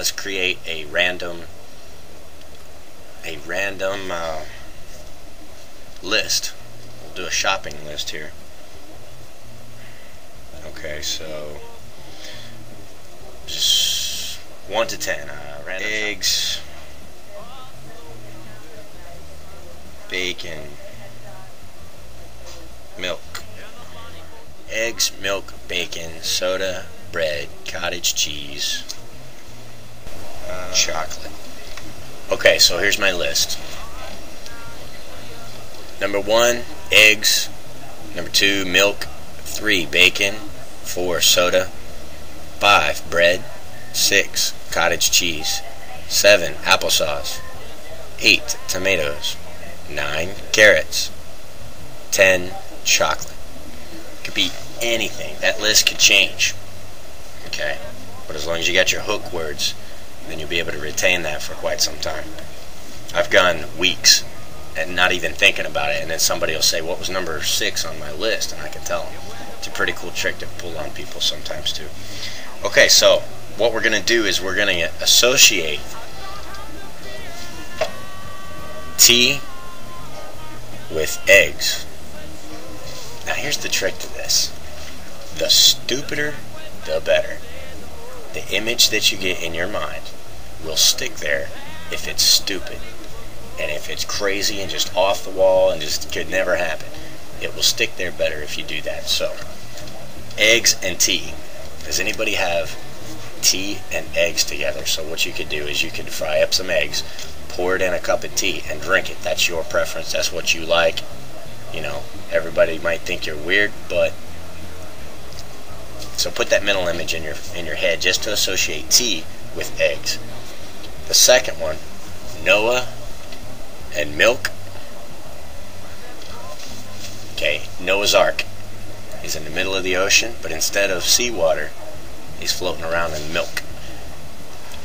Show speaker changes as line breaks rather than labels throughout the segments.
let's create a random list. We'll do a shopping list here. Okay, so just 1 to 10. Random eggs, bacon, milk. Eggs, milk, bacon, soda, bread, cottage cheese, chocolate. Okay, so here's my list. Number 1, eggs. Number 2, milk. 3, bacon. 4, soda. 5, bread. 6, cottage cheese. 7, applesauce. 8, tomatoes. 9, carrots. 10, chocolate. It could be anything. That list could change. Okay? But as long as you got your hook words, then you'll be able to retain that for quite some time. I've gone weeks and not even thinking about it, and then somebody will say, what was number 6 on my list? And I can tell them. It's a pretty cool trick to pull on people sometimes too. Okay, so what we're going to do is we're going to associate tea with eggs. Now here's the trick to this. The stupider, the better. The image that you get in your mind will stick there if it's stupid. And if it's crazy and just off the wall and just could never happen, it will stick there better if you do that. So, eggs and tea. Does anybody have tea and eggs together? So what you could do is you could fry up some eggs, pour it in a cup of tea, and drink it. That's your preference. That's what you like. You know, everybody might think you're weird, but so put that mental image in your head just to associate tea with eggs. The second one, Noah and milk. Okay, Noah's Ark. He's in the middle of the ocean, but instead of seawater, he's floating around in milk.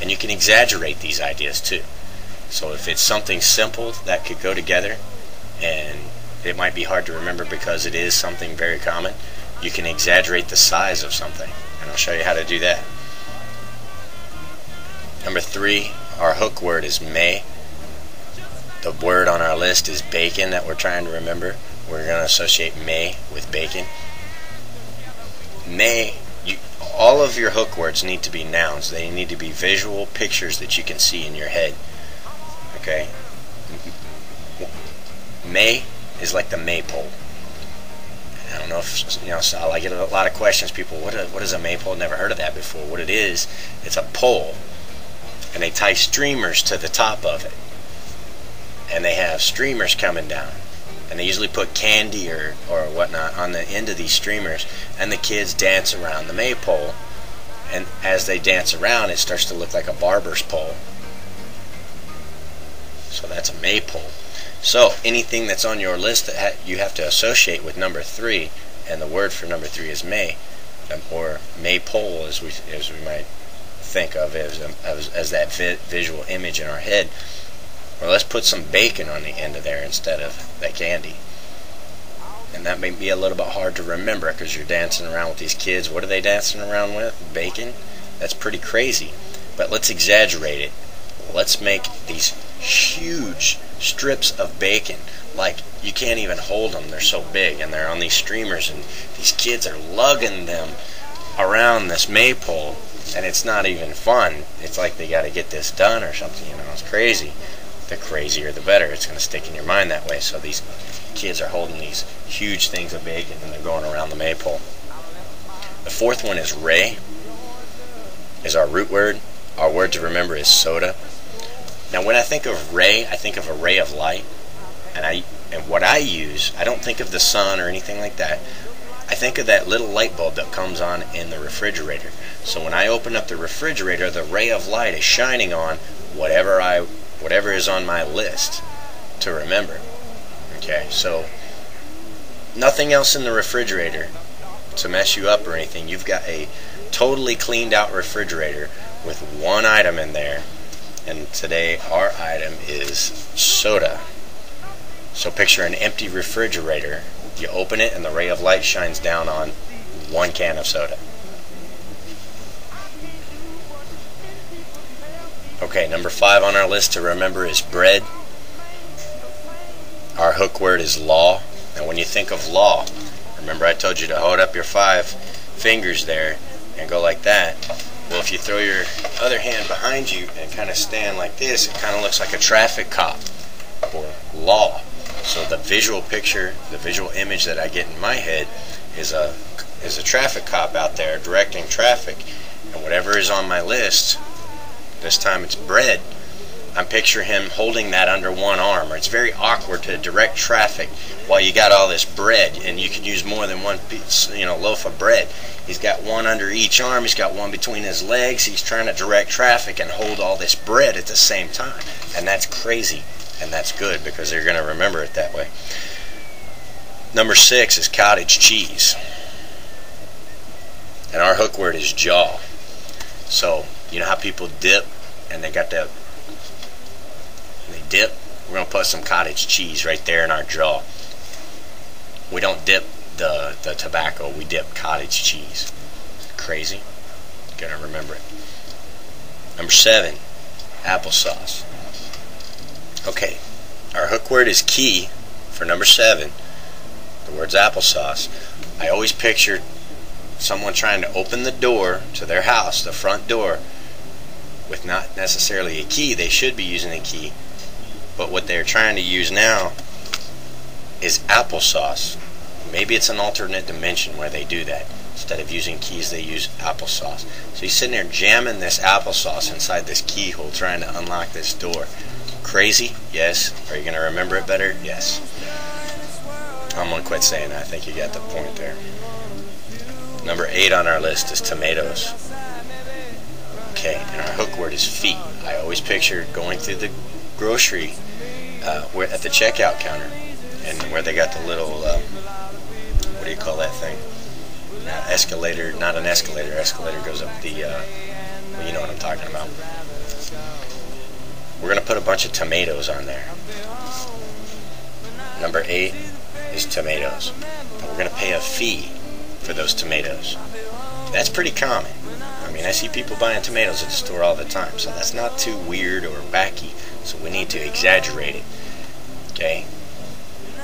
And you can exaggerate these ideas too. So if it's something simple that could go together, and it might be hard to remember because it is something very common, you can exaggerate the size of something. And I'll show you how to do that. Number 3, our hook word is may. The word on our list is bacon that we're trying to remember. We're going to associate may with bacon. May, all of your hook words need to be nouns. They need to be visual pictures that you can see in your head. Okay? May is like the maypole. I don't know if, you know, so I get a lot of questions. People, what is a maypole? Never heard of that before. What it is, it's a pole. And they tie streamers to the top of it. And they have streamers coming down, and they usually put candy or whatnot on the end of these streamers, and the kids dance around the maypole, and as they dance around it starts to look like a barber's pole. So that's a maypole. So anything that's on your list that you have to associate with number 3, and the word for number 3 is may, or maypole as we might think of as that visual image in our head. Well, let's put some bacon on the end of there instead of that candy. And that may be a little bit hard to remember because you're dancing around with these kids. What are they dancing around with? Bacon? That's pretty crazy. But let's exaggerate it. Let's make these huge strips of bacon. Like, you can't even hold them. They're so big. And they're on these streamers. And these kids are lugging them around this maypole. And it's not even fun. It's like they got to get this done or something. You know, it's crazy. The crazier the better. It's going to stick in your mind that way. So these kids are holding these huge things of bacon and they're going around the maypole. The fourth one is ray, is our root word. Our word to remember is soda. Now when I think of ray, I think of a ray of light. And what I use, I don't think of the sun or anything like that. I think of that little light bulb that comes on in the refrigerator. So when I open up the refrigerator, the ray of light is shining on whatever is on my list to remember. Okay, so nothing else in the refrigerator to mess you up or anything. You've got a totally cleaned out refrigerator with one item in there, and today our item is soda. So picture an empty refrigerator. You open it and the ray of light shines down on one can of soda. Okay, number 5 on our list to remember is bread. Our hook word is law. And when you think of law, remember I told you to hold up your 5 fingers there and go like that. Well, if you throw your other hand behind you and kind of stand like this, it kind of looks like a traffic cop or law. So the visual picture, the visual image that I get in my head is a traffic cop out there directing traffic. And whatever is on my list, this time it's bread, I'm picturing him holding that under one arm. Or it's very awkward to direct traffic while you got all this bread, and you can use more than one piece, loaf of bread. He's got one under each arm, he's got one between his legs, he's trying to direct traffic and hold all this bread at the same time. And that's crazy, and that's good because they're going to remember it that way. Number 6 is cottage cheese. And our hook word is jaw. So, you know how people dip and they dip? We're going to put some cottage cheese right there in our jaw. We don't dip the tobacco, we dip cottage cheese. Crazy? Gotta remember it. Number 7, applesauce. Okay, our hook word is key for number 7. The word's applesauce. I always pictured someone trying to open the door to their house, the front door, with not necessarily a key. They should be using a key, but what they're trying to use now is applesauce. Maybe it's an alternate dimension where they do that. Instead of using keys, they use applesauce. So he's sitting there jamming this applesauce inside this keyhole, trying to unlock this door. Crazy? Yes. Are you going to remember it better? Yes. I'm going to quit saying that. I think you got the point there. Number 8 on our list is tomatoes. Okay, and our hook word is feet. I always picture going through the grocery at the checkout counter, and where they got the little, what do you call that thing? Escalator, not an escalator. Escalator goes up the, well, you know what I'm talking about. We're going to put a bunch of tomatoes on there. Number 8 is tomatoes. And we're going to pay a fee for those tomatoes. That's pretty common. I mean, I see people buying tomatoes at the store all the time, so that's not too weird or wacky, so we need to exaggerate it. Okay?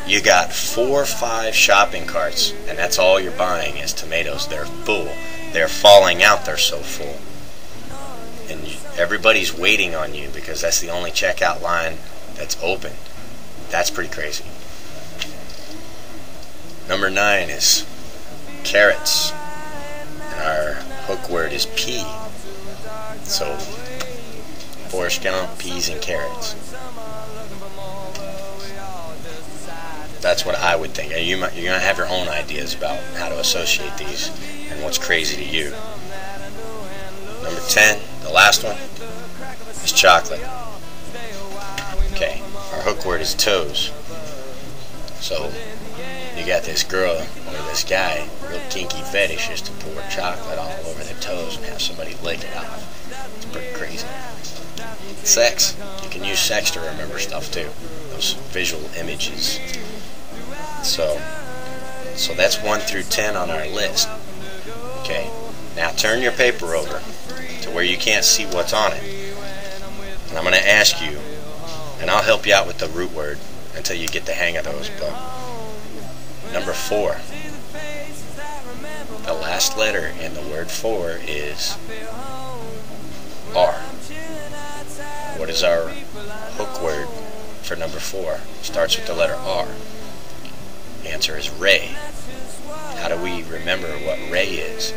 You got 4 or 5 shopping carts, and that's all you're buying is tomatoes. They're full. They're falling out. They're so full. And everybody's waiting on you because that's the only checkout line that's open. That's pretty crazy. Number 9 is carrots. And our hook word is pea. So, Forrest Gump, peas, and carrots. That's what I would think. You're going to have your own ideas about how to associate these and what's crazy to you. Number 10, the last one, is chocolate. Okay, our hook word is toes. So, you got this girl or this guy, real kinky fetish is to pour chocolate all over their toes and have somebody lick it off. It's pretty crazy. Sex. You can use sex to remember stuff too. Those visual images. So that's 1 through 10 on our list. Okay. Now turn your paper over to where you can't see what's on it. And I'm going to ask you, and I'll help you out with the root word until you get the hang of those. But number 4. The last letter in the word for is R. What is our hook word for number 4? Starts with the letter R. The answer is ray. How do we remember what ray is?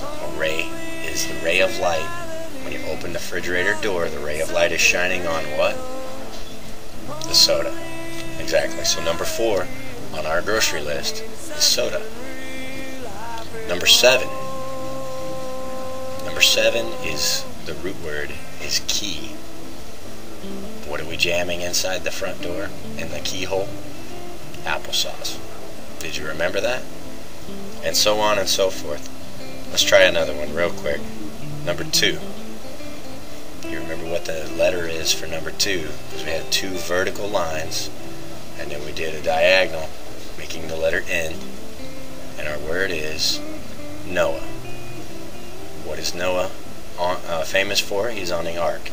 A ray is the ray of light. When you open the refrigerator door, the ray of light is shining on what? The soda. Exactly. So number 4 on our grocery list is soda. Number 7. Number 7 is the root word is key. What are we jamming inside the front door in the keyhole? Applesauce. Did you remember that? And so on and so forth. Let's try another one real quick. Number 2. You remember what the letter is for number 2? Because we had 2 vertical lines, and then we did a diagonal, making the letter N, and our word is Noah. What is Noah? famous for? He's on the ark.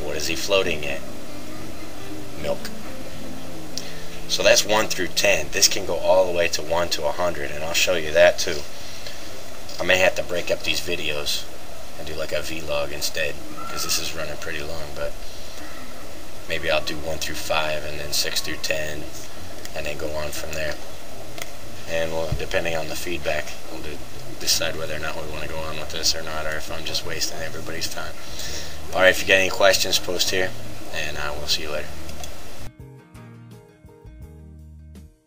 What is he floating in? Milk. So that's 1 through 10. This can go all the way to 1 to 100, and I'll show you that too. I may have to break up these videos and do like a vlog instead, because this is running pretty long, but maybe I'll do 1 through 5 and then 6 through 10 and then go on from there. And we'll, depending on the feedback, we'll decide whether or not we want to go on with this or not, or if I'm just wasting everybody's time. Alright, if you got any questions, post here, and we'll see you later.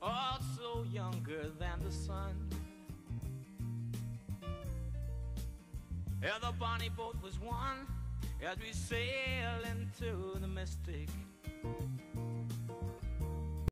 Also younger than the sun, yeah, the bonnie boat was one as we sail into the mystic.